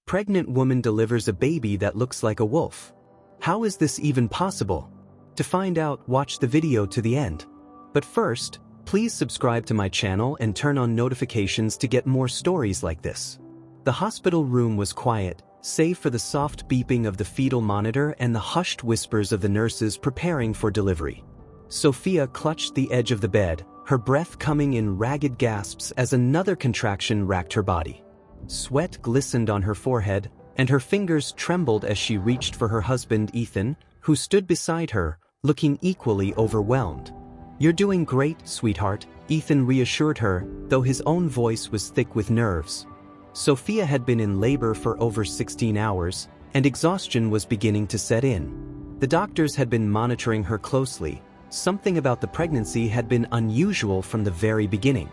Pregnant woman delivers a baby that looks like a wolf. How is this even possible? To find out, watch the video to the end. But first, please subscribe to my channel and turn on notifications to get more stories like this. The hospital room was quiet, save for the soft beeping of the fetal monitor and the hushed whispers of the nurses preparing for delivery. Sophia clutched the edge of the bed, her breath coming in ragged gasps as another contraction racked her body. Sweat glistened on her forehead, and her fingers trembled as she reached for her husband Ethan, who stood beside her, looking equally overwhelmed. "You're doing great, sweetheart," Ethan reassured her, though his own voice was thick with nerves. Sophia had been in labor for over 16 hours, and exhaustion was beginning to set in. The doctors had been monitoring her closely. Something about the pregnancy had been unusual from the very beginning.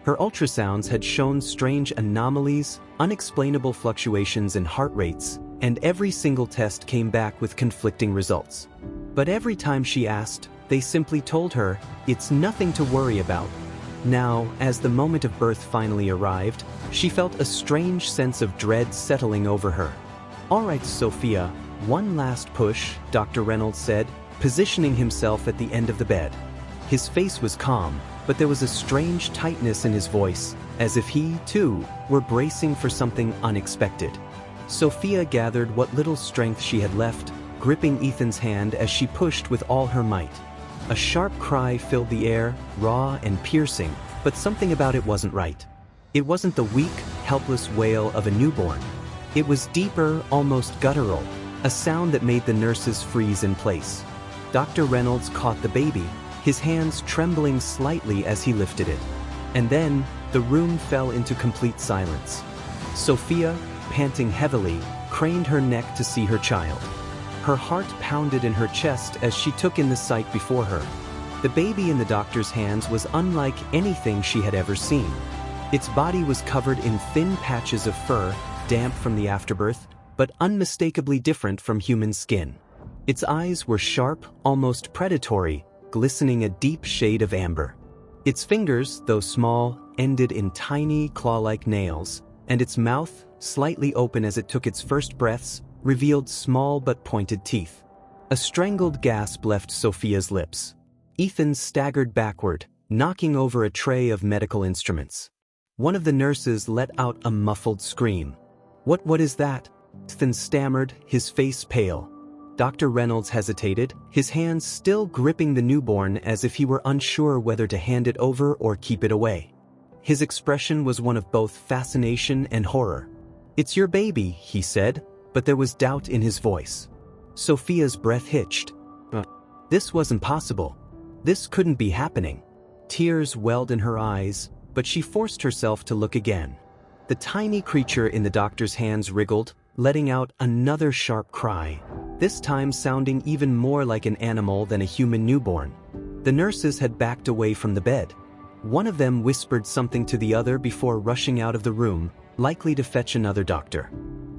Her ultrasounds had shown strange anomalies, unexplainable fluctuations in heart rates, and every single test came back with conflicting results. But every time she asked, they simply told her, "It's nothing to worry about." Now, as the moment of birth finally arrived, she felt a strange sense of dread settling over her. "All right, Sophia, one last push," Dr. Reynolds said, positioning himself at the end of the bed. His face was calm, but there was a strange tightness in his voice, as if he, too, were bracing for something unexpected. Sophia gathered what little strength she had left, gripping Ethan's hand as she pushed with all her might. A sharp cry filled the air, raw and piercing, but something about it wasn't right. It wasn't the weak, helpless wail of a newborn. It was deeper, almost guttural, a sound that made the nurses freeze in place. Dr. Reynolds caught the baby, his hands trembling slightly as he lifted it. And then, the room fell into complete silence. Sophia, panting heavily, craned her neck to see her child. Her heart pounded in her chest as she took in the sight before her. The baby in the doctor's hands was unlike anything she had ever seen. Its body was covered in thin patches of fur, damp from the afterbirth, but unmistakably different from human skin. Its eyes were sharp, almost predatory, glistening a deep shade of amber. Its fingers, though small, ended in tiny, claw-like nails, and its mouth, slightly open as it took its first breaths, revealed small but pointed teeth. A strangled gasp left Sophia's lips. Ethan staggered backward, knocking over a tray of medical instruments. One of the nurses let out a muffled scream. What is that?" Ethan stammered, his face pale. Dr. Reynolds hesitated, his hands still gripping the newborn as if he were unsure whether to hand it over or keep it away. His expression was one of both fascination and horror. "It's your baby," he said, but there was doubt in his voice. Sophia's breath hitched. This wasn't possible. This couldn't be happening. Tears welled in her eyes, but she forced herself to look again. The tiny creature in the doctor's hands wriggled, letting out another sharp cry, this time sounding even more like an animal than a human newborn. The nurses had backed away from the bed. One of them whispered something to the other before rushing out of the room, likely to fetch another doctor.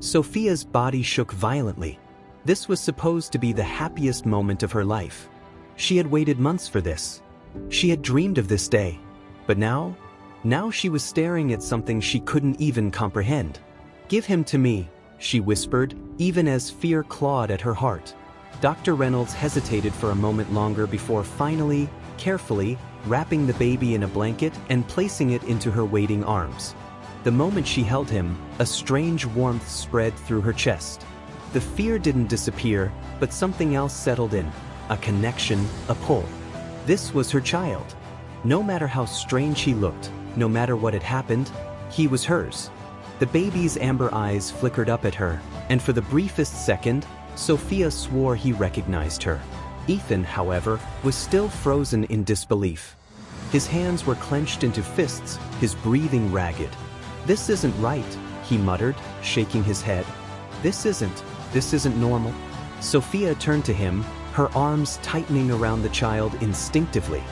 Sophia's body shook violently. This was supposed to be the happiest moment of her life. She had waited months for this. She had dreamed of this day. But now she was staring at something she couldn't even comprehend. "Give him to me," she whispered, even as fear clawed at her heart. Dr. Reynolds hesitated for a moment longer before finally, carefully, wrapping the baby in a blanket and placing it into her waiting arms. The moment she held him, a strange warmth spread through her chest. The fear didn't disappear, but something else settled in, a connection, a pull. This was her child. No matter how strange he looked, no matter what had happened, he was hers. The baby's amber eyes flickered up at her, and for the briefest second, Sophia swore he recognized her. Ethan, however, was still frozen in disbelief. His hands were clenched into fists, his breathing ragged. "This isn't right," he muttered, shaking his head. This isn't normal." Sophia turned to him, her arms tightening around the child instinctively.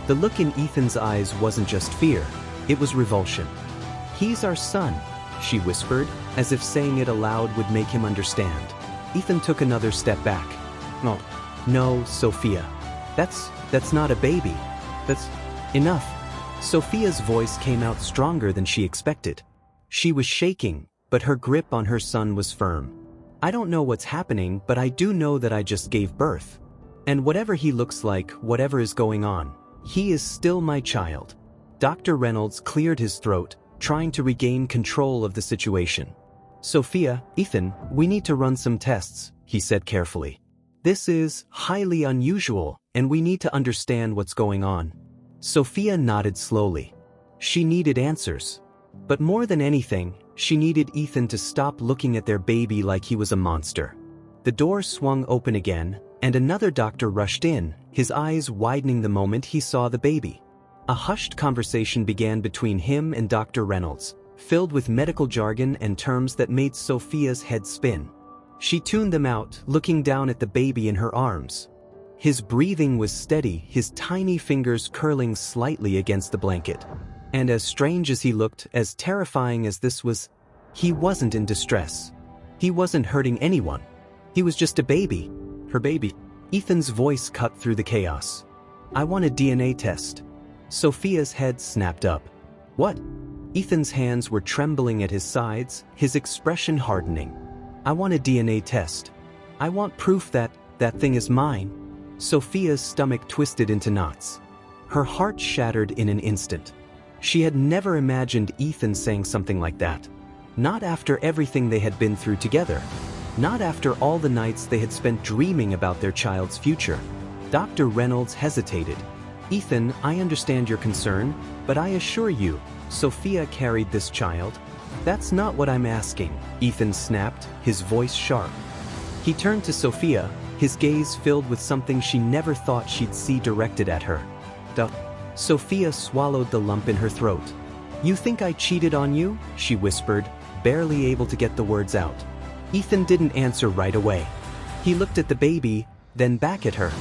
The look in Ethan's eyes wasn't just fear, it was revulsion. "He's our son," she whispered, as if saying it aloud would make him understand. Ethan took another step back. No, Sophia. That's not a baby. That's enough." Sophia's voice came out stronger than she expected. She was shaking, but her grip on her son was firm. "I don't know what's happening, but I do know that I just gave birth. And whatever he looks like, whatever is going on, he is still my child." Dr. Reynolds cleared his throat, trying to regain control of the situation. "Sophia, Ethan, we need to run some tests," he said carefully. "This is highly unusual, and we need to understand what's going on." Sophia nodded slowly. She needed answers. But more than anything, she needed Ethan to stop looking at their baby like he was a monster. The door swung open again, and another doctor rushed in, his eyes widening the moment he saw the baby. A hushed conversation began between him and Dr. Reynolds, filled with medical jargon and terms that made Sophia's head spin. She tuned them out, looking down at the baby in her arms. His breathing was steady, his tiny fingers curling slightly against the blanket. And as strange as he looked, as terrifying as this was, he wasn't in distress. He wasn't hurting anyone. He was just a baby. Her baby. Ethan's voice cut through the chaos. "I want a DNA test." Sophia's head snapped up. "What?" Ethan's hands were trembling at his sides, his expression hardening. "I want a DNA test. I want proof that that thing is mine." Sophia's stomach twisted into knots. Her heart shattered in an instant. She had never imagined Ethan saying something like that. Not after everything they had been through together. Not after all the nights they had spent dreaming about their child's future. Dr. Reynolds hesitated. "Ethan, I understand your concern, but I assure you, Sophia carried this child." "That's not what I'm asking," Ethan snapped, his voice sharp. He turned to Sophia, his gaze filled with something she never thought she'd see directed at her. Sophia swallowed the lump in her throat. "You think I cheated on you?" she whispered, barely able to get the words out. Ethan didn't answer right away. He looked at the baby, then back at her.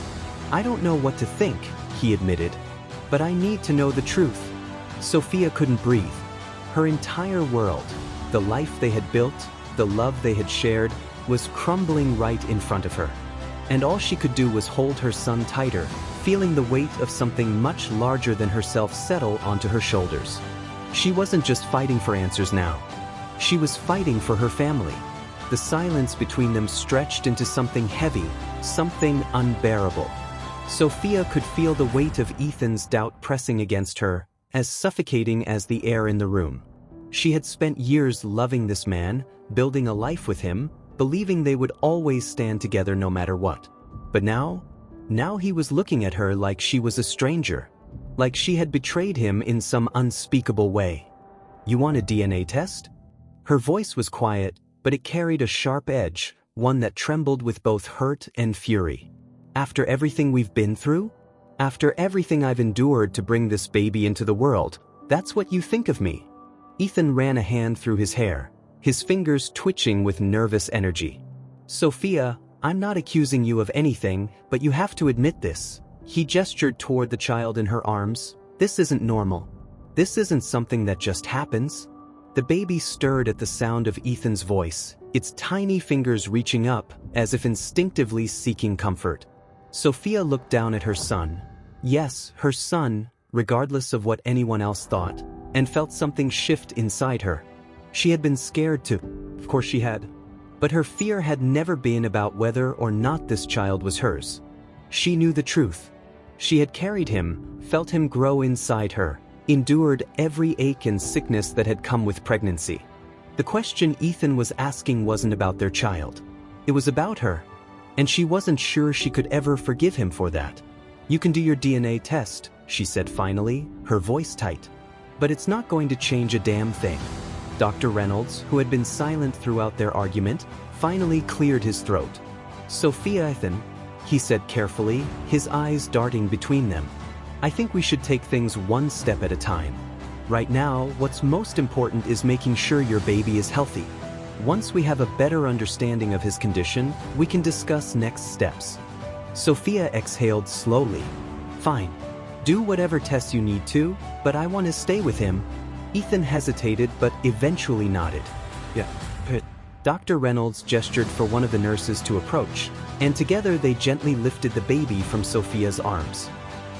"I don't know what to think," he admitted, "but I need to know the truth." Sophia couldn't breathe. Her entire world, the life they had built, the love they had shared, was crumbling right in front of her. And all she could do was hold her son tighter, feeling the weight of something much larger than herself settle onto her shoulders. She wasn't just fighting for answers now. She was fighting for her family. The silence between them stretched into something heavy, something unbearable. Sophia could feel the weight of Ethan's doubt pressing against her, as suffocating as the air in the room. She had spent years loving this man, building a life with him, believing they would always stand together no matter what. But now he was looking at her like she was a stranger, like she had betrayed him in some unspeakable way. "You want a DNA test?" Her voice was quiet, but it carried a sharp edge, one that trembled with both hurt and fury. "After everything we've been through? After everything I've endured to bring this baby into the world, that's what you think of me?" Ethan ran a hand through his hair, his fingers twitching with nervous energy. "Sophia, I'm not accusing you of anything, but you have to admit this." He gestured toward the child in her arms. "This isn't normal. This isn't something that just happens." The baby stirred at the sound of Ethan's voice, its tiny fingers reaching up, as if instinctively seeking comfort. Sophia looked down at her son. Yes, her son, regardless of what anyone else thought, and felt something shift inside her. She had been scared too. Of course she had. But her fear had never been about whether or not this child was hers. She knew the truth. She had carried him, felt him grow inside her, endured every ache and sickness that had come with pregnancy. The question Ethan was asking wasn't about their child. It was about her. And she wasn't sure she could ever forgive him for that. "You can do your DNA test," she said finally, her voice tight. "But it's not going to change a damn thing." Dr. Reynolds, who had been silent throughout their argument, finally cleared his throat. "Sophia, Ethan," he said carefully, his eyes darting between them. "I think we should take things one step at a time. Right now, what's most important is making sure your baby is healthy. Once we have a better understanding of his condition, we can discuss next steps." Sophia exhaled slowly. "Fine. Do whatever tests you need to, but I want to stay with him." Ethan hesitated but eventually nodded. "Yeah, but..." Dr. Reynolds gestured for one of the nurses to approach, and together they gently lifted the baby from Sophia's arms.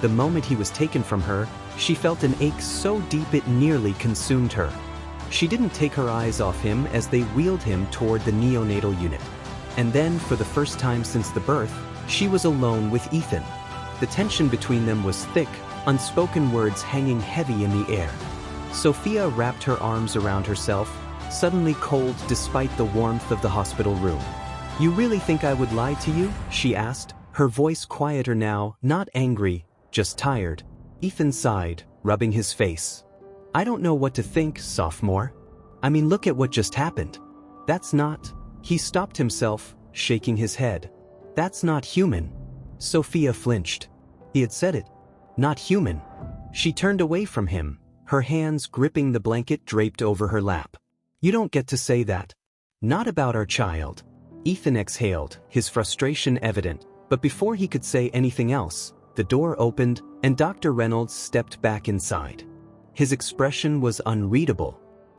The moment he was taken from her, she felt an ache so deep it nearly consumed her. She didn't take her eyes off him as they wheeled him toward the neonatal unit. And then, for the first time since the birth, she was alone with Ethan. The tension between them was thick, unspoken words hanging heavy in the air. Sophia wrapped her arms around herself, suddenly cold despite the warmth of the hospital room. "You really think I would lie to you?" she asked, her voice quieter now, not angry, just tired. Ethan sighed, rubbing his face. "I don't know what to think, sophomore. I mean, look at what just happened. That's not..." He stopped himself, shaking his head. "That's not human." Sophia flinched. He had said it. Not human. She turned away from him, her hands gripping the blanket draped over her lap. "You don't get to say that. Not about our child." Ethan exhaled, his frustration evident, but before he could say anything else, the door opened and Dr. Reynolds stepped back inside. His expression was unreadable.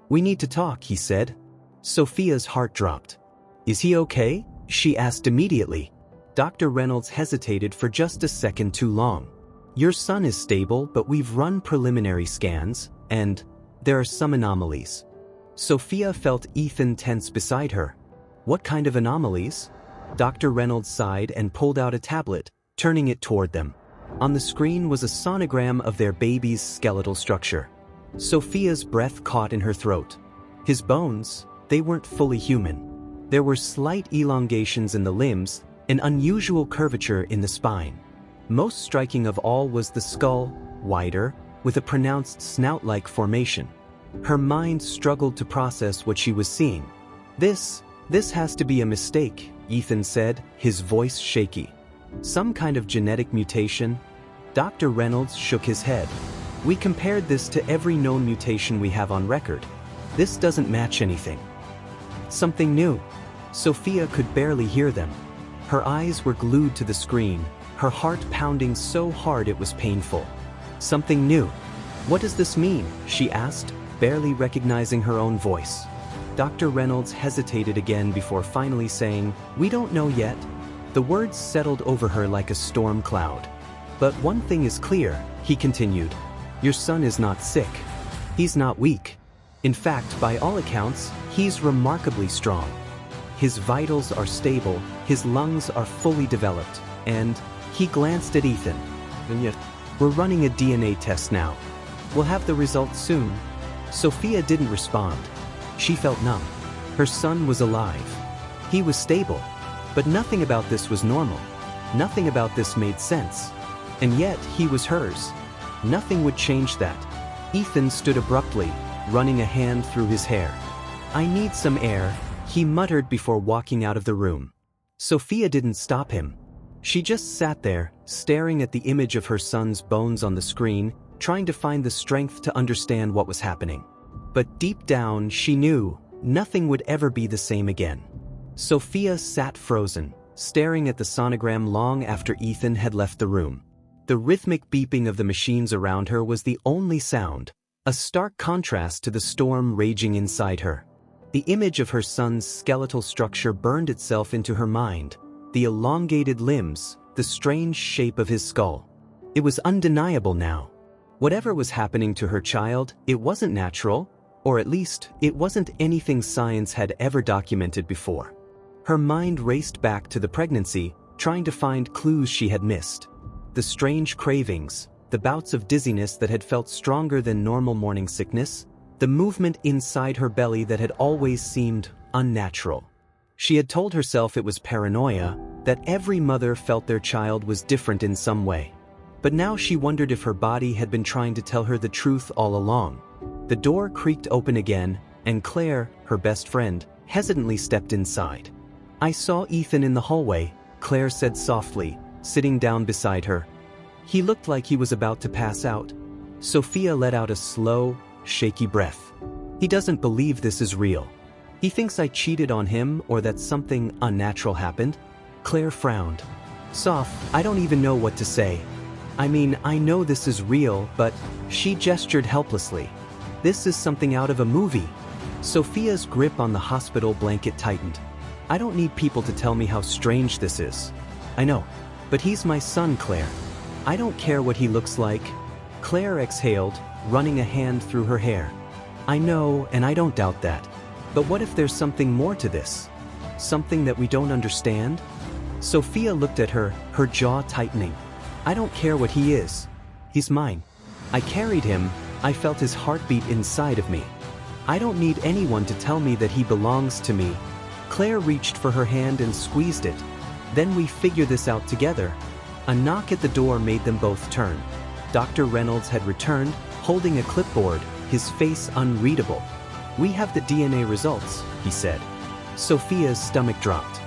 "We need to talk," he said. Sophia's heart dropped. "Is he okay?" she asked immediately. Dr. Reynolds hesitated for just a second too long. "Your son is stable, but we've run preliminary scans, and there are some anomalies." Sophia felt Ethan tense beside her. "What kind of anomalies?" Dr. Reynolds sighed and pulled out a tablet, turning it toward them. On the screen was a sonogram of their baby's skeletal structure. Sophia's breath caught in her throat. His bones, they weren't fully human. There were slight elongations in the limbs, an unusual curvature in the spine. Most striking of all was the skull, wider, with a pronounced snout-like formation. Her mind struggled to process what she was seeing. This has to be a mistake," Ethan said, his voice shaky. "Some kind of genetic mutation?" Dr. Reynolds shook his head. "We compared this to every known mutation we have on record. This doesn't match anything." "Something new." Sophia could barely hear them. Her eyes were glued to the screen, her heart pounding so hard it was painful. "Something new. What does this mean?" she asked, barely recognizing her own voice. Dr. Reynolds hesitated again before finally saying, "We don't know yet." The words settled over her like a storm cloud. "But one thing is clear," he continued. "Your son is not sick. He's not weak. In fact, by all accounts, he's remarkably strong. His vitals are stable, his lungs are fully developed, and..." He glanced at Ethan. "And yet, we're running a DNA test now. We'll have the results soon." Sophia didn't respond. She felt numb. Her son was alive. He was stable. But nothing about this was normal. Nothing about this made sense. And yet, he was hers. Nothing would change that. Ethan stood abruptly, running a hand through his hair. "I need some air," he muttered before walking out of the room. Sophia didn't stop him. She just sat there, staring at the image of her son's bones on the screen, trying to find the strength to understand what was happening. But deep down, she knew nothing would ever be the same again. Sophia sat frozen, staring at the sonogram long after Ethan had left the room. The rhythmic beeping of the machines around her was the only sound, a stark contrast to the storm raging inside her. The image of her son's skeletal structure burned itself into her mind, the elongated limbs, the strange shape of his skull. It was undeniable now. Whatever was happening to her child, it wasn't natural, or at least, it wasn't anything science had ever documented before. Her mind raced back to the pregnancy, trying to find clues she had missed. The strange cravings, the bouts of dizziness that had felt stronger than normal morning sickness, the movement inside her belly that had always seemed unnatural. She had told herself it was paranoia, that every mother felt their child was different in some way. But now she wondered if her body had been trying to tell her the truth all along. The door creaked open again, and Claire, her best friend, hesitantly stepped inside. "I saw Ethan in the hallway," Claire said softly, sitting down beside her. "He looked like he was about to pass out." Sophia let out a slow, shaky breath. "He doesn't believe this is real. He thinks I cheated on him or that something unnatural happened." Claire frowned. "Soph, I don't even know what to say. I mean, I know this is real, but..." She gestured helplessly. "This is something out of a movie." Sophia's grip on the hospital blanket tightened. "I don't need people to tell me how strange this is. I know, but he's my son, Claire. I don't care what he looks like." Claire exhaled, running a hand through her hair. I know, and I don't doubt that. But what if there's something more to this? Something that we don't understand? Sophia looked at her, her jaw tightening. I don't care what he is. He's mine. I carried him, I felt his heartbeat inside of me. I don't need anyone to tell me that he belongs to me. Claire reached for her hand and squeezed it. Then we figure this out together. A knock at the door made them both turn. Dr. Reynolds had returned, holding a clipboard, his face unreadable. We have the DNA results, he said. Sophia's stomach dropped.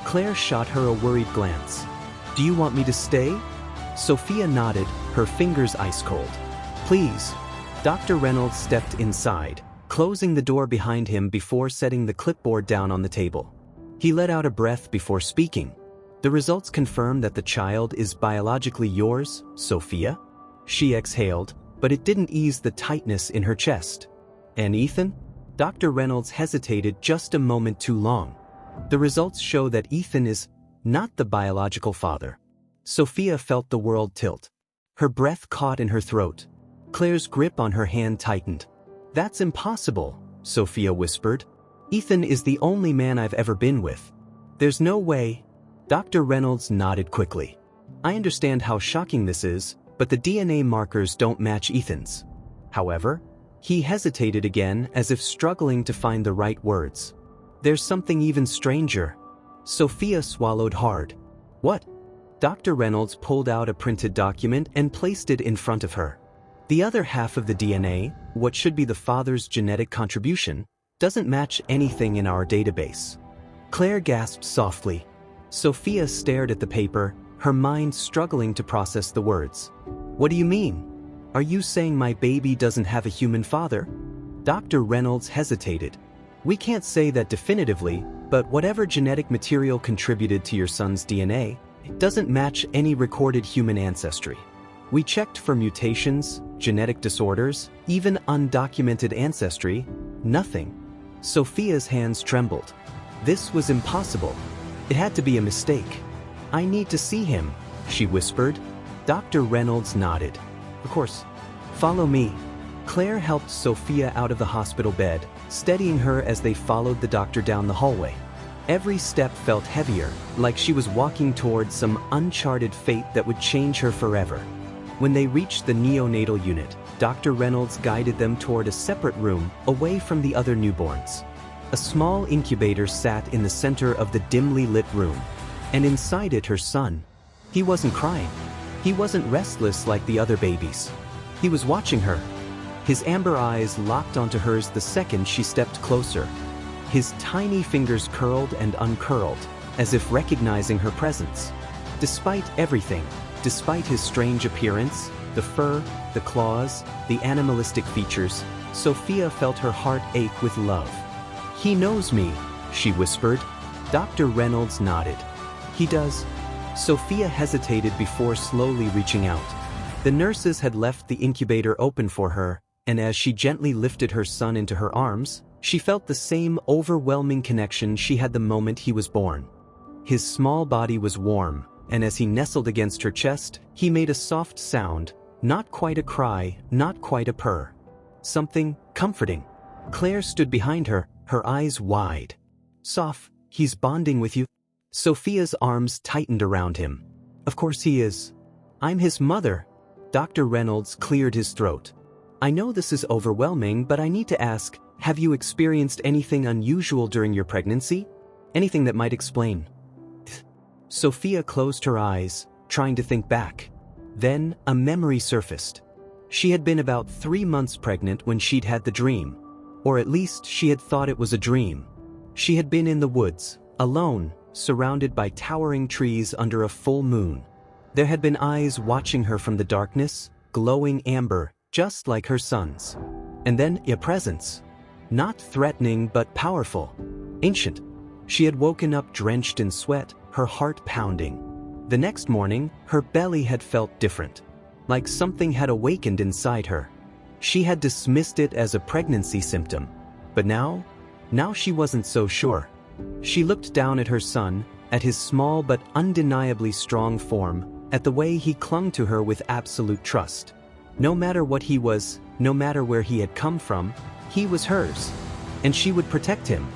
Claire shot her a worried glance. Do you want me to stay? Sophia nodded, her fingers ice cold. Please. Dr. Reynolds stepped inside, closing the door behind him before setting the clipboard down on the table. He let out a breath before speaking. The results confirm that the child is biologically yours, Sophia? She exhaled, but it didn't ease the tightness in her chest. And Ethan? Dr. Reynolds hesitated just a moment too long. The results show that Ethan is not the biological father. Sophia felt the world tilt. Her breath caught in her throat. Claire's grip on her hand tightened. That's impossible, Sophia whispered. Ethan is the only man I've ever been with. There's no way. Dr. Reynolds nodded quickly. I understand how shocking this is, but the DNA markers don't match Ethan's. However, he hesitated again as if struggling to find the right words. There's something even stranger. Sophia swallowed hard. What? Dr. Reynolds pulled out a printed document and placed it in front of her. The other half of the DNA, what should be the father's genetic contribution, doesn't match anything in our database. Claire gasped softly. Sophia stared at the paper, her mind struggling to process the words. What do you mean? Are you saying my baby doesn't have a human father? Dr. Reynolds hesitated. We can't say that definitively, but whatever genetic material contributed to your son's DNA, it doesn't match any recorded human ancestry. We checked for mutations, genetic disorders, even undocumented ancestry. Nothing. Sophia's hands trembled. This was impossible. It had to be a mistake. I need to see him, she whispered. Dr. Reynolds nodded. Of course. Follow me. Claire helped Sophia out of the hospital bed, steadying her as they followed the doctor down the hallway. Every step felt heavier, like she was walking towards some uncharted fate that would change her forever. When they reached the neonatal unit, Dr. Reynolds guided them toward a separate room, away from the other newborns. A small incubator sat in the center of the dimly lit room, and inside it her son. He wasn't crying. He wasn't restless like the other babies. He was watching her. His amber eyes locked onto hers the second she stepped closer. His tiny fingers curled and uncurled, as if recognizing her presence. Despite everything, despite his strange appearance, the fur, the claws, the animalistic features, Sophia felt her heart ache with love. He knows me, she whispered. Dr. Reynolds nodded. He does. Sophia hesitated before slowly reaching out. The nurses had left the incubator open for her, and as she gently lifted her son into her arms, she felt the same overwhelming connection she had the moment he was born. His small body was warm, and as he nestled against her chest, he made a soft sound, not quite a cry, not quite a purr. Something comforting. Claire stood behind her, her eyes wide. Soph, he's bonding with you. Sophia's arms tightened around him. Of course he is. I'm his mother. Dr. Reynolds cleared his throat. I know this is overwhelming, but I need to ask, have you experienced anything unusual during your pregnancy? Anything that might explain? Sophia closed her eyes, trying to think back. Then, a memory surfaced. She had been about 3 months pregnant when she'd had the dream. Or at least she had thought it was a dream. She had been in the woods, alone, surrounded by towering trees under a full moon. There had been eyes watching her from the darkness, glowing amber, just like her son's. And then a presence. Not threatening but powerful. Ancient. She had woken up drenched in sweat, her heart pounding. The next morning, her belly had felt different. Like something had awakened inside her. She had dismissed it as a pregnancy symptom. But now she wasn't so sure. She looked down at her son, at his small but undeniably strong form, at the way he clung to her with absolute trust. No matter what he was, no matter where he had come from, He was hers. And she would protect him.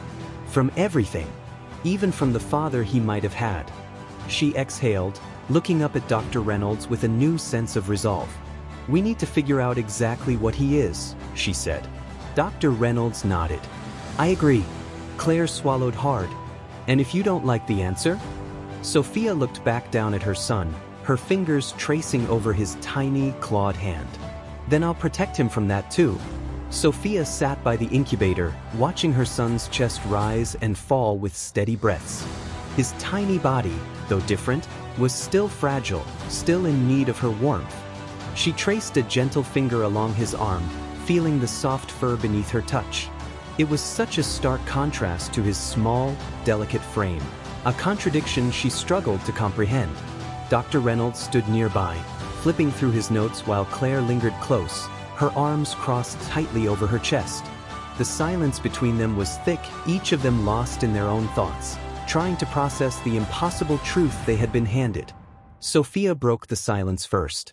From everything. Even from the father he might have had. She exhaled, looking up at Dr. Reynolds with a new sense of resolve. "We need to figure out exactly what he is," she said. Dr. Reynolds nodded. "I agree." Claire swallowed hard. "And if you don't like the answer?" Sophia looked back down at her son, her fingers tracing over his tiny, clawed hand. "Then I'll protect him from that too." Sophia sat by the incubator, watching her son's chest rise and fall with steady breaths. His tiny body, though different, was still fragile, still in need of her warmth. She traced a gentle finger along his arm, feeling the soft fur beneath her touch. It was such a stark contrast to his small, delicate frame, a contradiction she struggled to comprehend. Dr. Reynolds stood nearby, flipping through his notes while Claire lingered close, her arms crossed tightly over her chest. The silence between them was thick, each of them lost in their own thoughts, trying to process the impossible truth they had been handed. Sophia broke the silence first.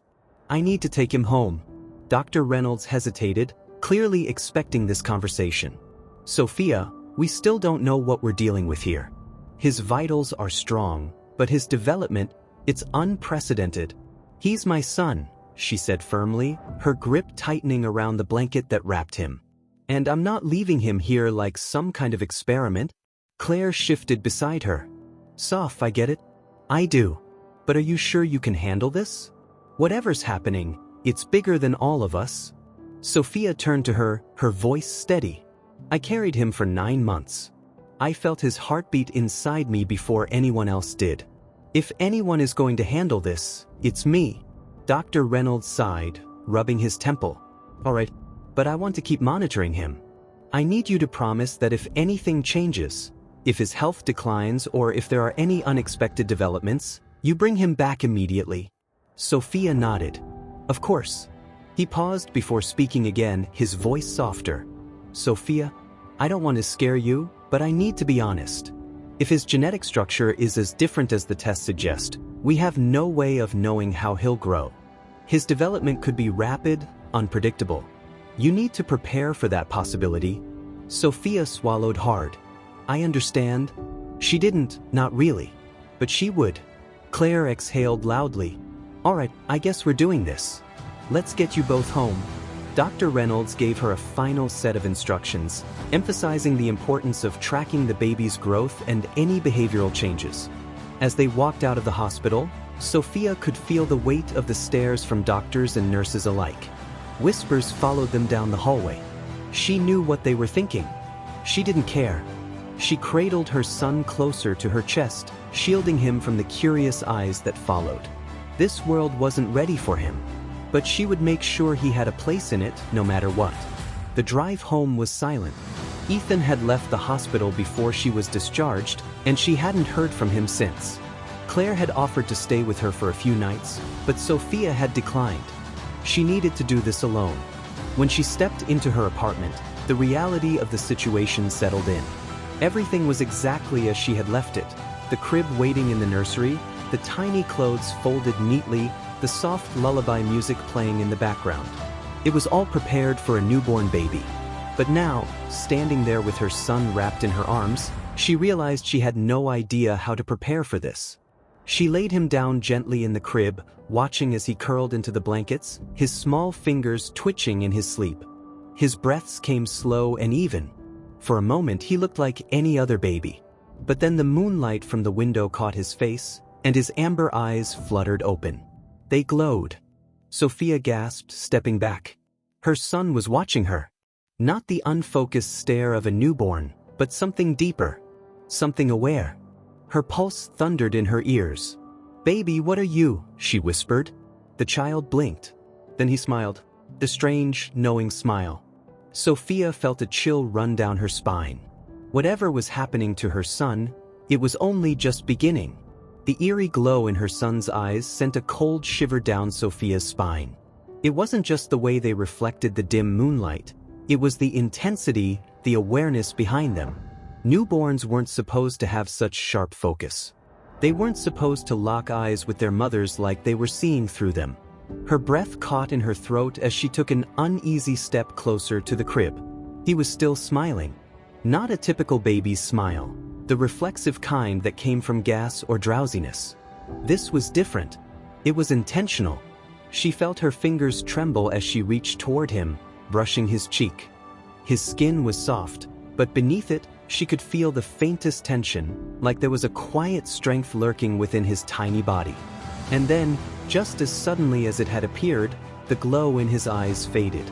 "I need to take him home." Dr. Reynolds hesitated, clearly expecting this conversation. "Sophia, we still don't know what we're dealing with here. His vitals are strong, but his development, it's unprecedented." "He's my son," she said firmly, her grip tightening around the blanket that wrapped him. "And I'm not leaving him here like some kind of experiment." Claire shifted beside her. "Soph, I get it. I do. But are you sure you can handle this? Whatever's happening, it's bigger than all of us." Sophia turned to her, her voice steady. "I carried him for 9 months. I felt his heartbeat inside me before anyone else did. If anyone is going to handle this, it's me." Dr. Reynolds sighed, rubbing his temple. "All right, but I want to keep monitoring him. I need you to promise that if anything changes, if his health declines or if there are any unexpected developments, you bring him back immediately." Sophia nodded. "Of course." He paused before speaking again, his voice softer. "Sophia, I don't want to scare you, but I need to be honest. If his genetic structure is as different as the tests suggest, we have no way of knowing how he'll grow. His development could be rapid, unpredictable. You need to prepare for that possibility." Sophia swallowed hard. "I understand." She didn't, not really. But she would. Claire exhaled loudly. "All right, I guess we're doing this. Let's get you both home." Dr. Reynolds gave her a final set of instructions, emphasizing the importance of tracking the baby's growth and any behavioral changes. As they walked out of the hospital, Sophia could feel the weight of the stares from doctors and nurses alike. Whispers followed them down the hallway. She knew what they were thinking. She didn't care. She cradled her son closer to her chest, shielding him from the curious eyes that followed. This world wasn't ready for him. But she would make sure he had a place in it, no matter what. The drive home was silent. Ethan had left the hospital before she was discharged, and she hadn't heard from him since. Claire had offered to stay with her for a few nights, but Sophia had declined. She needed to do this alone. When she stepped into her apartment, the reality of the situation settled in. Everything was exactly as she had left it. The crib waiting in the nursery, the tiny clothes folded neatly, the soft lullaby music playing in the background. It was all prepared for a newborn baby. But now, standing there with her son wrapped in her arms, she realized she had no idea how to prepare for this. She laid him down gently in the crib, watching as he curled into the blankets, his small fingers twitching in his sleep. His breaths came slow and even. For a moment he looked like any other baby. But then the moonlight from the window caught his face, and his amber eyes fluttered open. They glowed. Sophia gasped, stepping back. Her son was watching her. Not the unfocused stare of a newborn, but something deeper. Something aware. Her pulse thundered in her ears. "Baby, what are you?" she whispered. The child blinked. Then he smiled. The strange, knowing smile. Sophia felt a chill run down her spine. Whatever was happening to her son, it was only just beginning. The eerie glow in her son's eyes sent a cold shiver down Sophia's spine. It wasn't just the way they reflected the dim moonlight. It was the intensity, the awareness behind them. Newborns weren't supposed to have such sharp focus. They weren't supposed to lock eyes with their mothers like they were seeing through them. Her breath caught in her throat as she took an uneasy step closer to the crib. He was still smiling. Not a typical baby's smile, the reflexive kind that came from gas or drowsiness. This was different. It was intentional. She felt her fingers tremble as she reached toward him, brushing his cheek. His skin was soft, but beneath it, she could feel the faintest tension, like there was a quiet strength lurking within his tiny body. And then, just as suddenly as it had appeared, the glow in his eyes faded.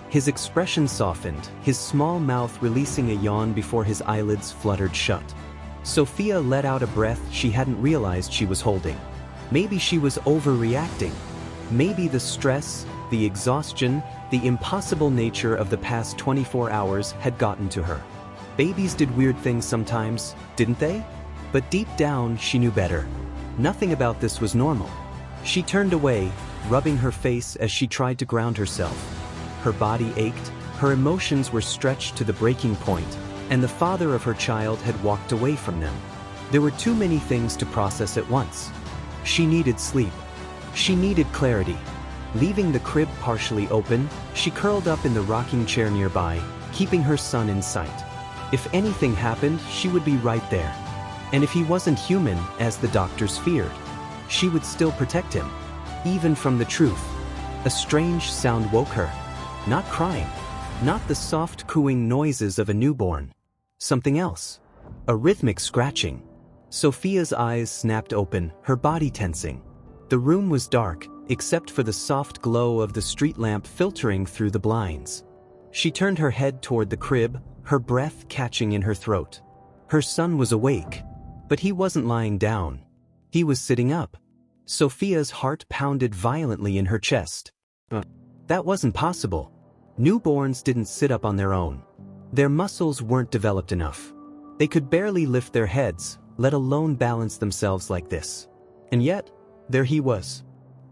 His expression softened, his small mouth releasing a yawn before his eyelids fluttered shut. Sophia let out a breath she hadn't realized she was holding. Maybe she was overreacting. Maybe the stress, the exhaustion, the impossible nature of the past 24 hours had gotten to her. Babies did weird things sometimes, didn't they? But deep down, she knew better. Nothing about this was normal. She turned away, rubbing her face as she tried to ground herself. Her body ached, her emotions were stretched to the breaking point, and the father of her child had walked away from them. There were too many things to process at once. She needed sleep. She needed clarity. Leaving the crib partially open, she curled up in the rocking chair nearby, keeping her son in sight. If anything happened, she would be right there. And if he wasn't human, as the doctors feared, she would still protect him, even from the truth. A strange sound woke her. Not crying. Not the soft cooing noises of a newborn. Something else. A rhythmic scratching. Sophia's eyes snapped open, her body tensing. The room was dark, except for the soft glow of the street lamp filtering through the blinds. She turned her head toward the crib, her breath catching in her throat. Her son was awake, but he wasn't lying down. He was sitting up. Sophia's heart pounded violently in her chest. That wasn't possible. Newborns didn't sit up on their own. Their muscles weren't developed enough. They could barely lift their heads, let alone balance themselves like this. And yet, there he was.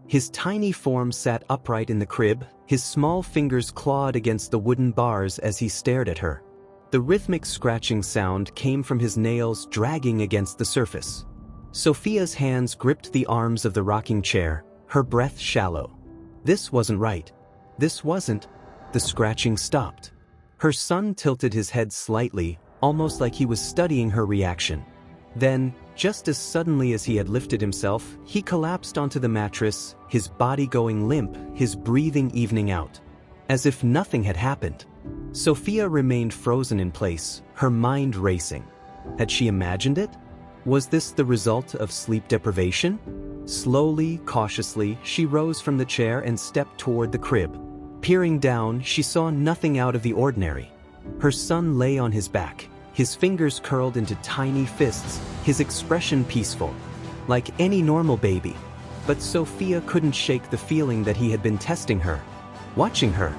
His tiny form sat upright in the crib, his small fingers clawed against the wooden bars as he stared at her. The rhythmic scratching sound came from his nails dragging against the surface. Sophia's hands gripped the arms of the rocking chair, her breath shallow. This wasn't right. This wasn't. The scratching stopped. Her son tilted his head slightly, almost like he was studying her reaction. Then, just as suddenly as he had lifted himself, he collapsed onto the mattress, his body going limp, his breathing evening out. As if nothing had happened. Sophia remained frozen in place, her mind racing. Had she imagined it? Was this the result of sleep deprivation? Slowly, cautiously, she rose from the chair and stepped toward the crib. Peering down, she saw nothing out of the ordinary. Her son lay on his back, his fingers curled into tiny fists, his expression peaceful, like any normal baby. But Sophia couldn't shake the feeling that he had been testing her, watching her.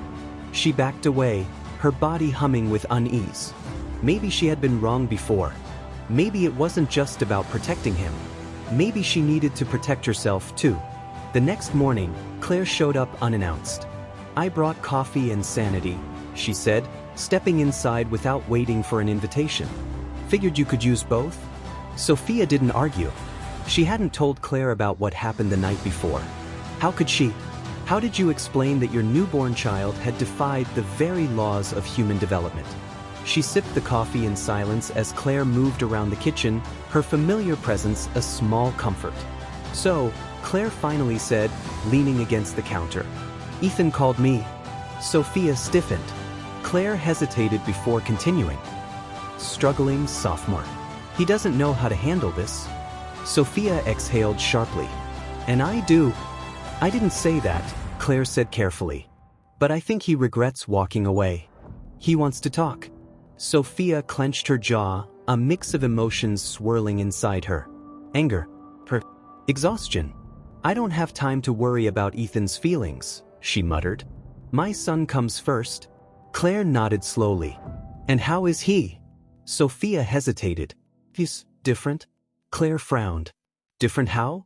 She backed away, her body humming with unease. Maybe she had been wrong before. Maybe it wasn't just about protecting him. Maybe she needed to protect herself too. The next morning, Claire showed up unannounced. "I brought coffee and sanity," she said, stepping inside without waiting for an invitation. "Figured you could use both?" Sophia didn't argue. She hadn't told Claire about what happened the night before. How could she? How did you explain that your newborn child had defied the very laws of human development? She sipped the coffee in silence as Claire moved around the kitchen, her familiar presence a small comfort. "So," Claire finally said, leaning against the counter. "Ethan called me." Sophia stiffened. Claire hesitated before continuing. "Struggling sophomore. He doesn't know how to handle this." Sophia exhaled sharply. "And I do." "I didn't say that," Claire said carefully. "But I think he regrets walking away. He wants to talk." Sophia clenched her jaw, a mix of emotions swirling inside her. Anger. Exhaustion. "I don't have time to worry about Ethan's feelings," she muttered. "My son comes first." Claire nodded slowly. "And how is he?" Sophia hesitated. "He's different." Claire frowned. "Different how?"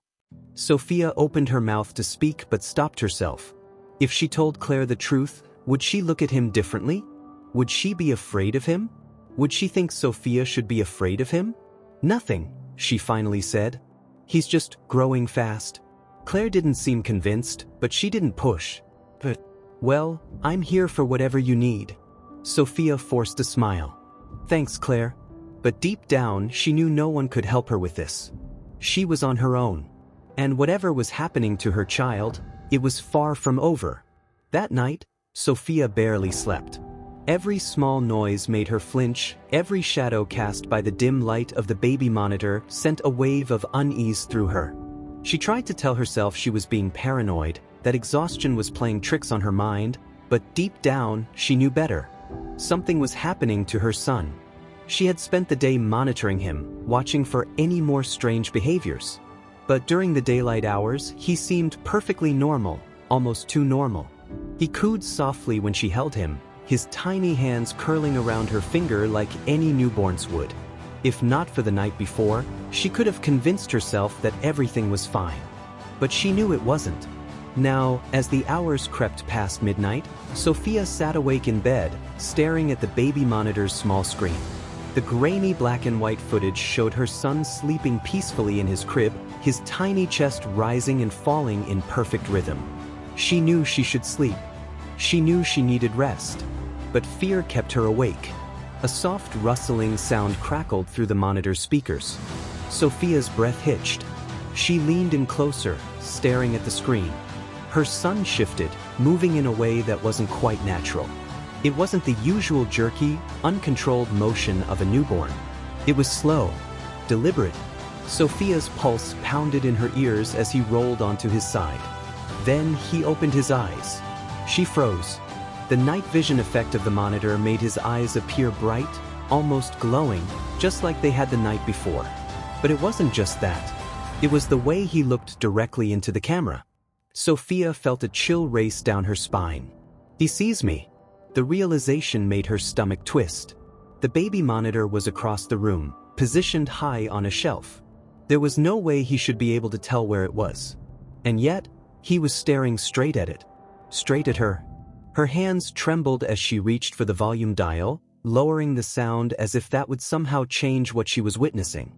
Sophia opened her mouth to speak but stopped herself. If she told Claire the truth, would she look at him differently? Would she be afraid of him? Would she think Sophia should be afraid of him? "Nothing," she finally said. "He's just growing fast." Claire didn't seem convinced, but she didn't push. "But, well, I'm here for whatever you need." Sophia forced a smile. Thanks, Claire. But deep down, she knew no one could help her with this. She was on her own. And whatever was happening to her child, it was far from over. That night, Sophia barely slept. Every small noise made her flinch, every shadow cast by the dim light of the baby monitor sent a wave of unease through her. She tried to tell herself she was being paranoid, that exhaustion was playing tricks on her mind, but deep down, she knew better. Something was happening to her son. She had spent the day monitoring him, watching for any more strange behaviors. But during the daylight hours, he seemed perfectly normal, almost too normal. He cooed softly when she held him, his tiny hands curling around her finger like any newborn's would. If not for the night before, she could have convinced herself that everything was fine. But she knew it wasn't. Now, as the hours crept past midnight, Sophia sat awake in bed, staring at the baby monitor's small screen. The grainy black and white footage showed her son sleeping peacefully in his crib, his tiny chest rising and falling in perfect rhythm. She knew she should sleep. She knew she needed rest. But fear kept her awake. A soft rustling sound crackled through the monitor's speakers. Sophia's breath hitched. She leaned in closer, staring at the screen. Her son shifted, moving in a way that wasn't quite natural. It wasn't the usual jerky, uncontrolled motion of a newborn. It was slow, deliberate. Sophia's pulse pounded in her ears as he rolled onto his side. Then he opened his eyes. She froze. The night vision effect of the monitor made his eyes appear bright, almost glowing, just like they had the night before. But it wasn't just that. It was the way he looked directly into the camera. Sophia felt a chill race down her spine. He sees me. The realization made her stomach twist. The baby monitor was across the room, positioned high on a shelf. There was no way he should be able to tell where it was. And yet, he was staring straight at it. Straight at her. Her hands trembled as she reached for the volume dial, lowering the sound as if that would somehow change what she was witnessing.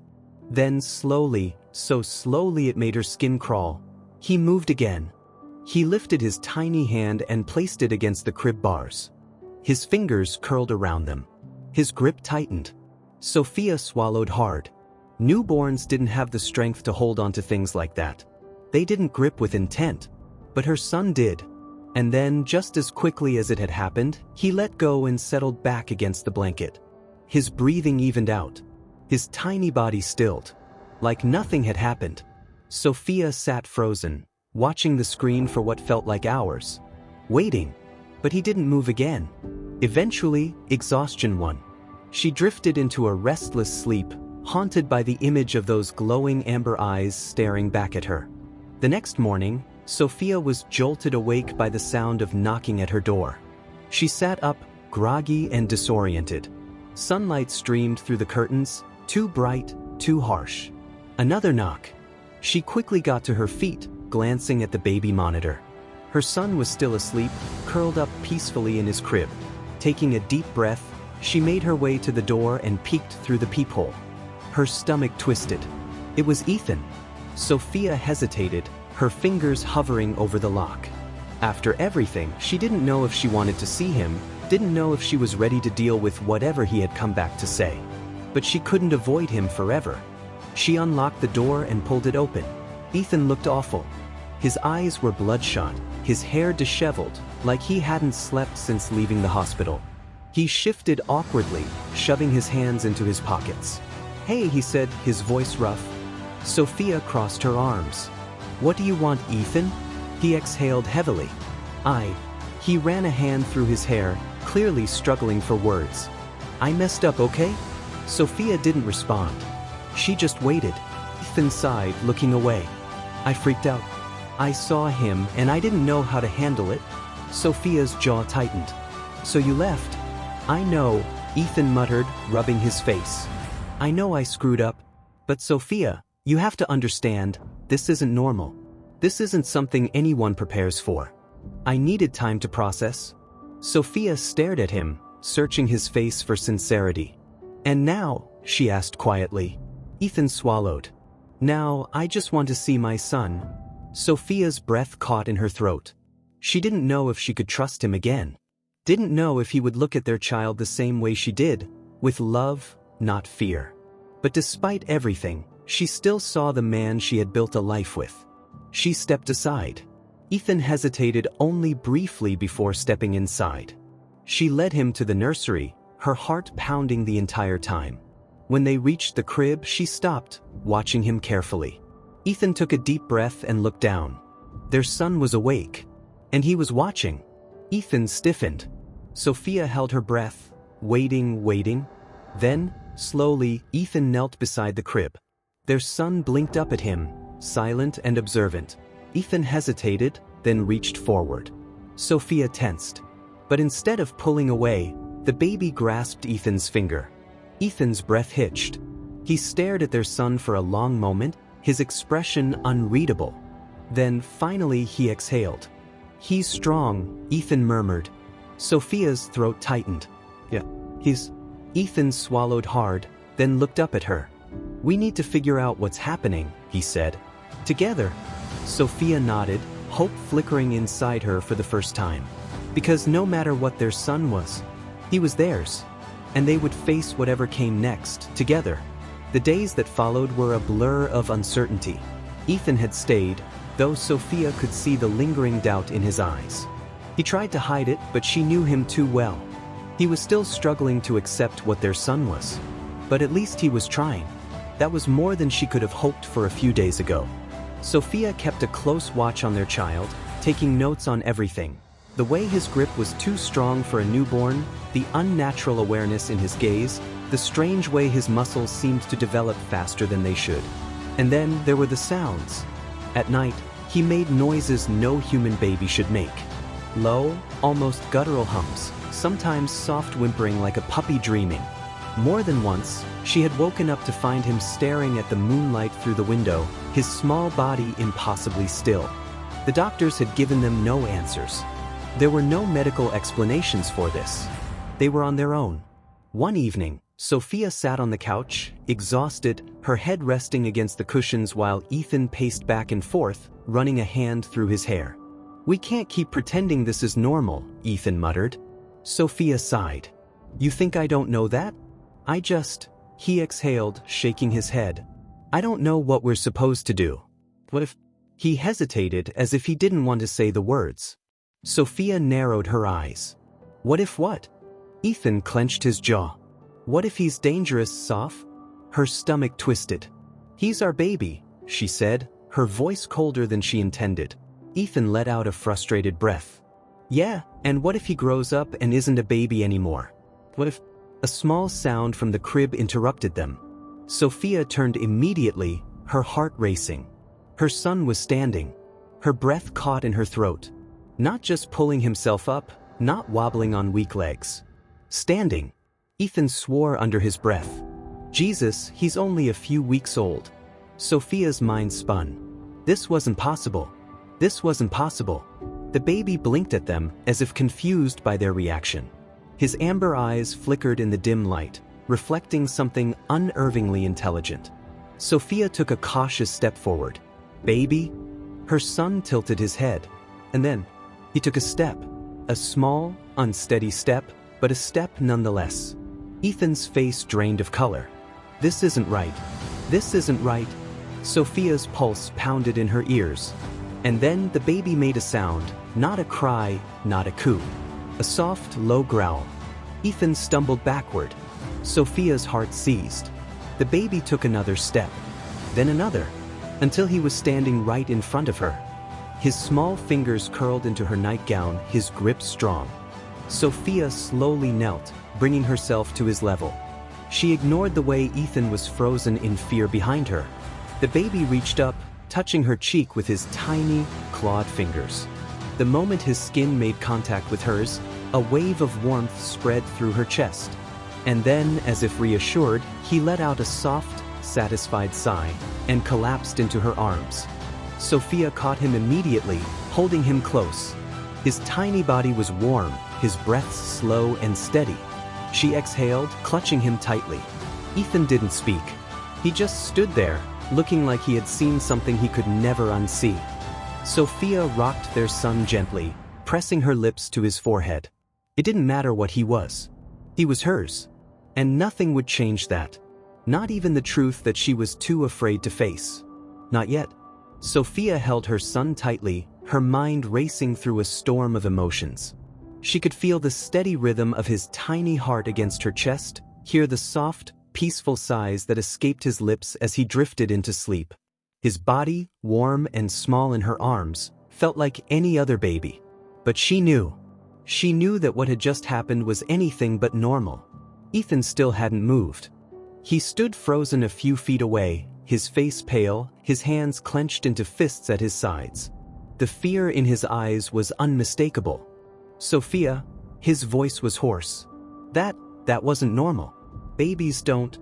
Then slowly, so slowly it made her skin crawl, he moved again. He lifted his tiny hand and placed it against the crib bars. His fingers curled around them. His grip tightened. Sophia swallowed hard. Newborns didn't have the strength to hold onto things like that. They didn't grip with intent. But her son did. And then, just as quickly as it had happened, he let go and settled back against the blanket. His breathing evened out. His tiny body stilled. Like nothing had happened. Sophia sat frozen, watching the screen for what felt like hours. Waiting. But he didn't move again. Eventually, exhaustion won. She drifted into a restless sleep, haunted by the image of those glowing amber eyes staring back at her. The next morning, Sophia was jolted awake by the sound of knocking at her door. She sat up, groggy and disoriented. Sunlight streamed through the curtains, too bright, too harsh. Another knock. She quickly got to her feet, glancing at the baby monitor. Her son was still asleep, curled up peacefully in his crib. Taking a deep breath, she made her way to the door and peeked through the peephole. Her stomach twisted. It was Ethan. Sophia hesitated, her fingers hovering over the lock. After everything, she didn't know if she wanted to see him, didn't know if she was ready to deal with whatever he had come back to say. But she couldn't avoid him forever. She unlocked the door and pulled it open. Ethan looked awful. His eyes were bloodshot, his hair disheveled, like he hadn't slept since leaving the hospital. He shifted awkwardly, shoving his hands into his pockets. "Hey," he said, his voice rough. Sophia crossed her arms. "What do you want, Ethan?" He exhaled heavily. He ran a hand through his hair, clearly struggling for words. "I messed up, okay?" Sophia didn't respond. She just waited. Ethan sighed, looking away. "I freaked out. I saw him, and I didn't know how to handle it." Sophia's jaw tightened. "So you left?" "I know," Ethan muttered, rubbing his face. "I know I screwed up. But Sophia, you have to understand, this isn't normal. This isn't something anyone prepares for. I needed time to process." Sophia stared at him, searching his face for sincerity. "And now?" she asked quietly. Ethan swallowed. "Now, I just want to see my son." Sophia's breath caught in her throat. She didn't know if she could trust him again. didn't know if he would look at their child the same way she did, with love, not fear. But despite everything, she still saw the man she had built a life with. She stepped aside. Ethan hesitated only briefly before stepping inside. She led him to the nursery, her heart pounding the entire time. When they reached the crib, she stopped, watching him carefully. Ethan took a deep breath and looked down. Their son was awake, and he was watching. Ethan stiffened. Sophia held her breath, waiting. Then, slowly, Ethan knelt beside the crib. Their son blinked up at him, silent and observant. Ethan hesitated, then reached forward. Sophia tensed. But instead of pulling away, the baby grasped Ethan's finger. Ethan's breath hitched. He stared at their son for a long moment, his expression unreadable. Then finally he exhaled. "He's strong," Ethan murmured. Sophia's throat tightened. "Yeah, he's..." Ethan swallowed hard, then looked up at her. "We need to figure out what's happening," he said. "Together." Sophia nodded, hope flickering inside her for the first time. Because no matter what their son was, he was theirs. And they would face whatever came next, together. The days that followed were a blur of uncertainty. Ethan had stayed, though Sophia could see the lingering doubt in his eyes. He tried to hide it, but she knew him too well. He was still struggling to accept what their son was. But at least he was trying. That was more than she could have hoped for a few days ago. Sophia kept a close watch on their child, taking notes on everything. The way his grip was too strong for a newborn, the unnatural awareness in his gaze, the strange way his muscles seemed to develop faster than they should. And then there were the sounds. At night, he made noises no human baby should make. Low, almost guttural hums, sometimes soft whimpering like a puppy dreaming. More than once, she had woken up to find him staring at the moonlight through the window, his small body impossibly still. The doctors had given them no answers. There were no medical explanations for this. They were on their own. One evening, Sophia sat on the couch, exhausted, her head resting against the cushions while Ethan paced back and forth, running a hand through his hair. "We can't keep pretending this is normal," Ethan muttered. Sophia sighed. "You think I don't know that? He exhaled, shaking his head. "I don't know what we're supposed to do." "What if..." He hesitated as if he didn't want to say the words. Sophia narrowed her eyes. "What if what?" Ethan clenched his jaw. "What if he's dangerous, Soph?" Her stomach twisted. "He's our baby," she said, her voice colder than she intended. Ethan let out a frustrated breath. "Yeah, and what if he grows up and isn't a baby anymore? What if..." A small sound from the crib interrupted them. Sophia turned immediately, her heart racing. Her son was standing. Her breath caught in her throat. Not just pulling himself up, not wobbling on weak legs. Standing. Ethan swore under his breath. "Jesus, he's only a few weeks old." Sophia's mind spun. This wasn't possible. This wasn't possible. The baby blinked at them, as if confused by their reaction. His amber eyes flickered in the dim light, reflecting something unnervingly intelligent. Sophia took a cautious step forward. "Baby?" Her son tilted his head. And then, he took a step. A small, unsteady step, but a step nonetheless. Ethan's face drained of color. "This isn't right. This isn't right." Sophia's pulse pounded in her ears. And then the baby made a sound, not a cry, not a coo. A soft, low growl. Ethan stumbled backward. Sophia's heart seized. The baby took another step. Then another. Until he was standing right in front of her. His small fingers curled into her nightgown, his grip strong. Sophia slowly knelt, bringing herself to his level. She ignored the way Ethan was frozen in fear behind her. The baby reached up, touching her cheek with his tiny, clawed fingers. The moment his skin made contact with hers, a wave of warmth spread through her chest. And then, as if reassured, he let out a soft, satisfied sigh, and collapsed into her arms. Sophia caught him immediately, holding him close. His tiny body was warm, his breaths slow and steady. She exhaled, clutching him tightly. Ethan didn't speak. He just stood there, looking like he had seen something he could never unsee. Sophia rocked their son gently, pressing her lips to his forehead. It didn't matter what he was. He was hers. And nothing would change that. Not even the truth that she was too afraid to face. Not yet. Sophia held her son tightly, her mind racing through a storm of emotions. She could feel the steady rhythm of his tiny heart against her chest, hear the soft, peaceful sighs that escaped his lips as he drifted into sleep. His body, warm and small in her arms, felt like any other baby. But she knew. She knew that what had just happened was anything but normal. Ethan still hadn't moved. He stood frozen a few feet away, his face pale, his hands clenched into fists at his sides. The fear in his eyes was unmistakable. Sophia, his voice was hoarse. That wasn't normal. Babies don't.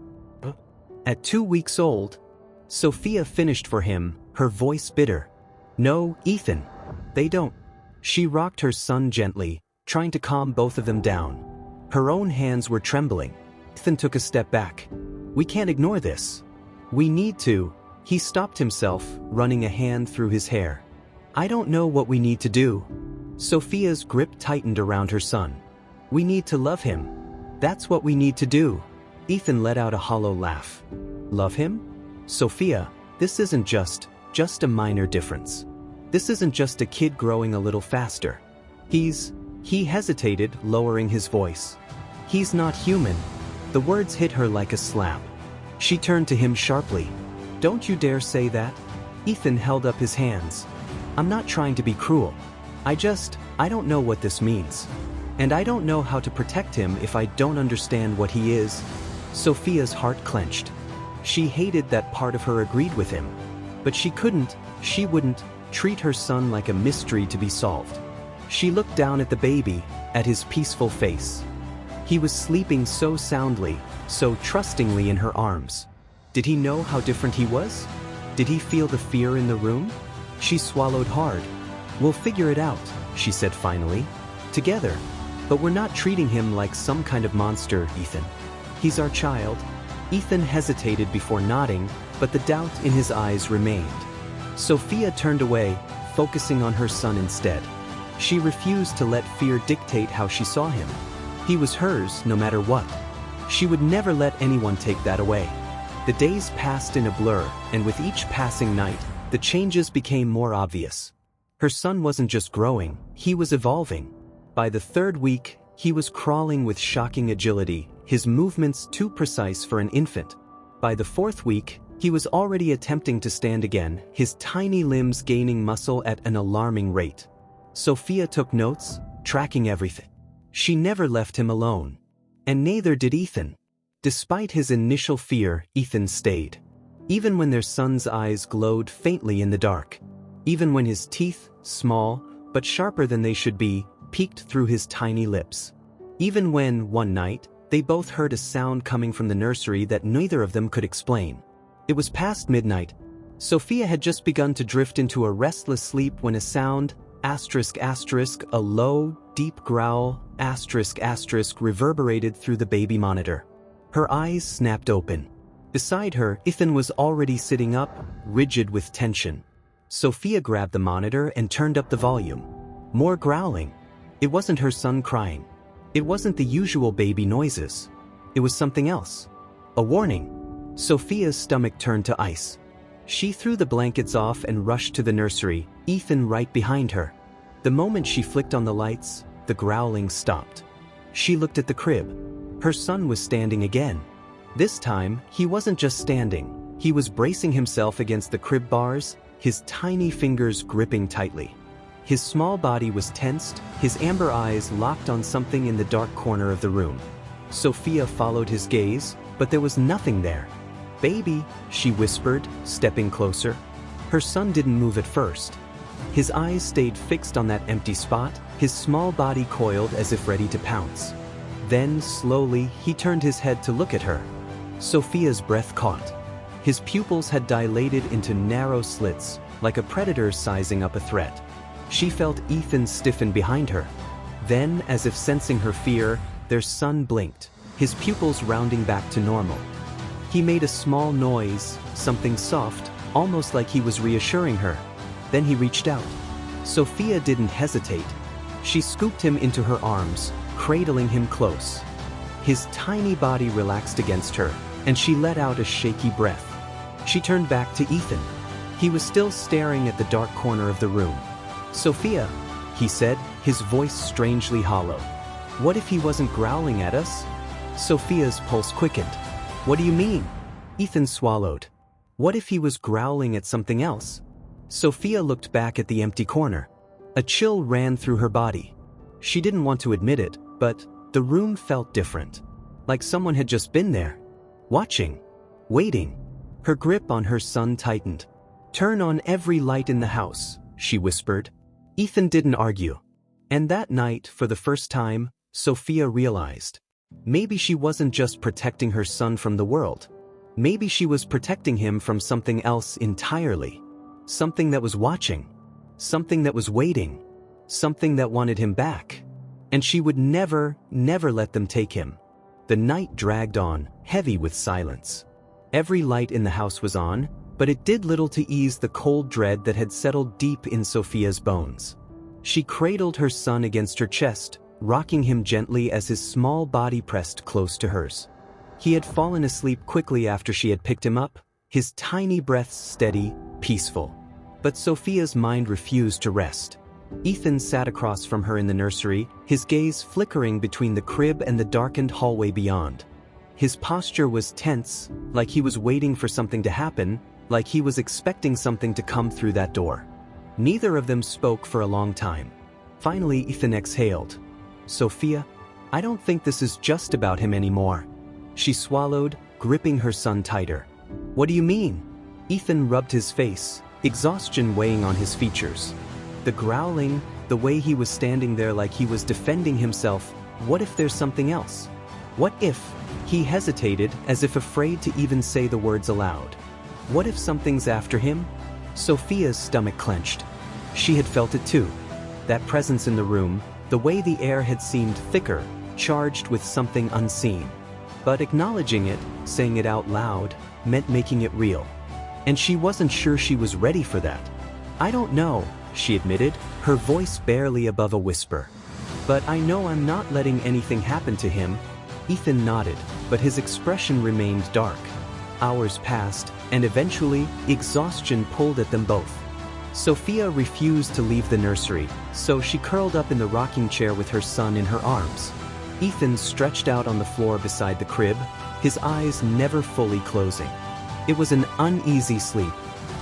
At 2 weeks old, Sophia finished for him, her voice bitter. No, Ethan. They don't. She rocked her son gently, trying to calm both of them down. Her own hands were trembling. Ethan took a step back. We can't ignore this. We need to. He stopped himself, running a hand through his hair. I don't know what we need to do. Sophia's grip tightened around her son. We need to love him. That's what we need to do. Ethan let out a hollow laugh. Love him? Sophia, this isn't just a minor difference. This isn't just a kid growing a little faster. He hesitated, lowering his voice. He's not human. The words hit her like a slap. She turned to him sharply. Don't you dare say that. Ethan held up his hands. I'm not trying to be cruel. I don't know what this means. And I don't know how to protect him if I don't understand what he is. Sophia's heart clenched. She hated that part of her agreed with him. But she wouldn't treat her son like a mystery to be solved. She looked down at the baby, at his peaceful face. He was sleeping so soundly, so trustingly in her arms. Did he know how different he was? Did he feel the fear in the room? She swallowed hard. We'll figure it out, she said finally. Together. But we're not treating him like some kind of monster, Ethan. He's our child. Ethan hesitated before nodding, but the doubt in his eyes remained. Sophia turned away, focusing on her son instead. She refused to let fear dictate how she saw him. He was hers, no matter what. She would never let anyone take that away. The days passed in a blur, and with each passing night, the changes became more obvious. Her son wasn't just growing, he was evolving. By the 3rd week, he was crawling with shocking agility, his movements too precise for an infant. By the 4th week, he was already attempting to stand again, his tiny limbs gaining muscle at an alarming rate. Sophia took notes, tracking everything. She never left him alone. And neither did Ethan. Despite his initial fear, Ethan stayed. Even when their son's eyes glowed faintly in the dark. Even when his teeth, small, but sharper than they should be, peeked through his tiny lips. Even when, one night, they both heard a sound coming from the nursery that neither of them could explain. It was past midnight. Sophia had just begun to drift into a restless sleep when a sound, ***, a low, deep growl, ***, reverberated through the baby monitor. Her eyes snapped open. Beside her, Ethan was already sitting up, rigid with tension. Sophia grabbed the monitor and turned up the volume. More growling. It wasn't her son crying. It wasn't the usual baby noises. It was something else. A warning. Sophia's stomach turned to ice. She threw the blankets off and rushed to the nursery, Ethan right behind her. The moment she flicked on the lights, the growling stopped. She looked at the crib. Her son was standing again. This time, he wasn't just standing. He was bracing himself against the crib bars, his tiny fingers gripping tightly. His small body was tensed, his amber eyes locked on something in the dark corner of the room. Sophia followed his gaze, but there was nothing there. "Baby," she whispered, stepping closer. Her son didn't move at first. His eyes stayed fixed on that empty spot, his small body coiled as if ready to pounce. Then, slowly, he turned his head to look at her. Sophia's breath caught. His pupils had dilated into narrow slits, like a predator sizing up a threat. She felt Ethan stiffen behind her. Then, as if sensing her fear, their son blinked, his pupils rounding back to normal. He made a small noise, something soft, almost like he was reassuring her. Then he reached out. Sophia didn't hesitate. She scooped him into her arms, cradling him close. His tiny body relaxed against her, and she let out a shaky breath. She turned back to Ethan. He was still staring at the dark corner of the room. "Sophia," he said, his voice strangely hollow. "What if he wasn't growling at us?" Sophia's pulse quickened. "What do you mean?" Ethan swallowed. "What if he was growling at something else?" Sophia looked back at the empty corner. A chill ran through her body. She didn't want to admit it, but the room felt different. Like someone had just been there. Watching. Waiting. Her grip on her son tightened. "Turn on every light in the house," she whispered. Ethan didn't argue. And that night, for the first time, Sophia realized. Maybe she wasn't just protecting her son from the world. Maybe she was protecting him from something else entirely. Something that was watching. Something that was waiting. Something that wanted him back. And she would never let them take him. The night dragged on, heavy with silence. Every light in the house was on, but it did little to ease the cold dread that had settled deep in Sophia's bones. She cradled her son against her chest, rocking him gently as his small body pressed close to hers. He had fallen asleep quickly after she had picked him up, his tiny breaths steady, peaceful. But Sophia's mind refused to rest. Ethan sat across from her in the nursery, his gaze flickering between the crib and the darkened hallway beyond. His posture was tense, like he was waiting for something to happen, like he was expecting something to come through that door. Neither of them spoke for a long time. Finally, Ethan exhaled. "Sophia, I don't think this is just about him anymore." She swallowed, gripping her son tighter. "What do you mean?" Ethan rubbed his face, exhaustion weighing on his features. The growling, the way he was standing there like he was defending himself. What if there's something else? What if? He hesitated, as if afraid to even say the words aloud. What if something's after him? Sophia's stomach clenched. She had felt it too. That presence in the room, the way the air had seemed thicker, charged with something unseen. But acknowledging it, saying it out loud, meant making it real. And she wasn't sure she was ready for that. "I don't know," she admitted, her voice barely above a whisper. "But I know I'm not letting anything happen to him." Ethan nodded, but his expression remained dark. Hours passed, and eventually, exhaustion pulled at them both. Sophia refused to leave the nursery, so she curled up in the rocking chair with her son in her arms. Ethan stretched out on the floor beside the crib, his eyes never fully closing. It was an uneasy sleep.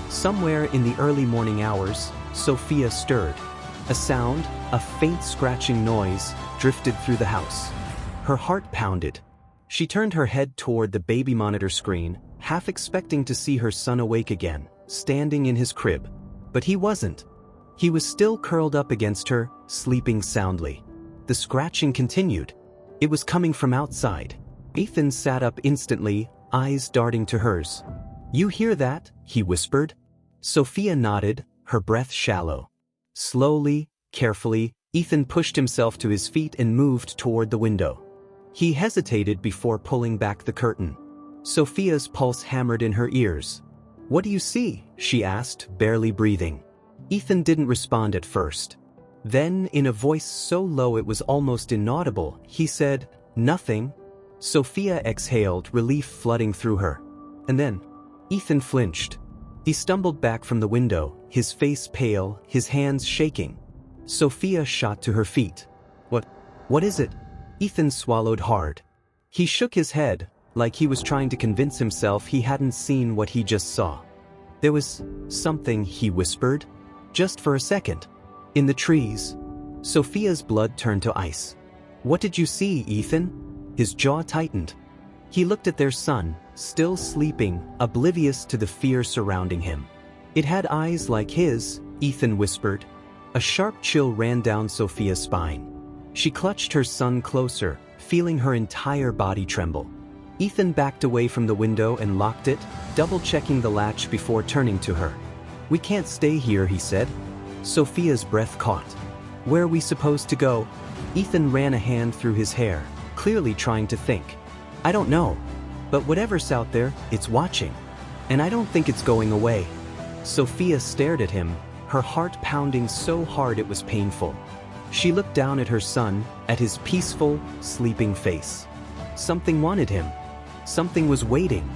Somewhere in the early morning hours, Sophia stirred. A sound, a faint scratching noise, drifted through the house. Her heart pounded. She turned her head toward the baby monitor screen, half expecting to see her son awake again, standing in his crib. But he wasn't. He was still curled up against her, sleeping soundly. The scratching continued. It was coming from outside. Ethan sat up instantly, eyes darting to hers. "You hear that?" he whispered. Sophia nodded, her breath shallow. Slowly, carefully, Ethan pushed himself to his feet and moved toward the window. He hesitated before pulling back the curtain. Sophia's pulse hammered in her ears. "What do you see?" she asked, barely breathing. Ethan didn't respond at first. Then, in a voice so low it was almost inaudible, he said, "Nothing." Sophia exhaled, relief flooding through her. And then, Ethan flinched. He stumbled back from the window, his face pale, his hands shaking. Sophia shot to her feet. What is it?" Ethan swallowed hard. He shook his head, like he was trying to convince himself he hadn't seen what he just saw. "There was something," he whispered. "Just for a second. In the trees." Sophia's blood turned to ice. "What did you see, Ethan?" His jaw tightened. He looked at their son, still sleeping, oblivious to the fear surrounding him. "It had eyes like his," Ethan whispered. A sharp chill ran down Sophia's spine. She clutched her son closer, feeling her entire body tremble. Ethan backed away from the window and locked it, double-checking the latch before turning to her. "We can't stay here," he said. Sophia's breath caught. "Where are we supposed to go?" Ethan ran a hand through his hair, clearly trying to think. "I don't know. But whatever's out there, it's watching. And I don't think it's going away." Sophia stared at him, her heart pounding so hard it was painful. She looked down at her son, at his peaceful, sleeping face. Something wanted him. Something was waiting.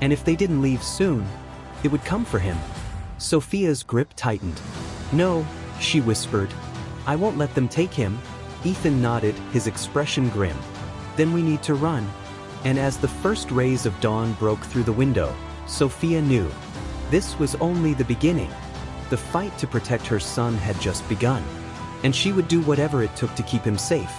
And if they didn't leave soon, it would come for him. Sophia's grip tightened. "No," she whispered. "I won't let them take him." Ethan nodded, his expression grim. "Then we need to run." And as the first rays of dawn broke through the window, Sophia knew. This was only the beginning. The fight to protect her son had just begun. And she would do whatever it took to keep him safe.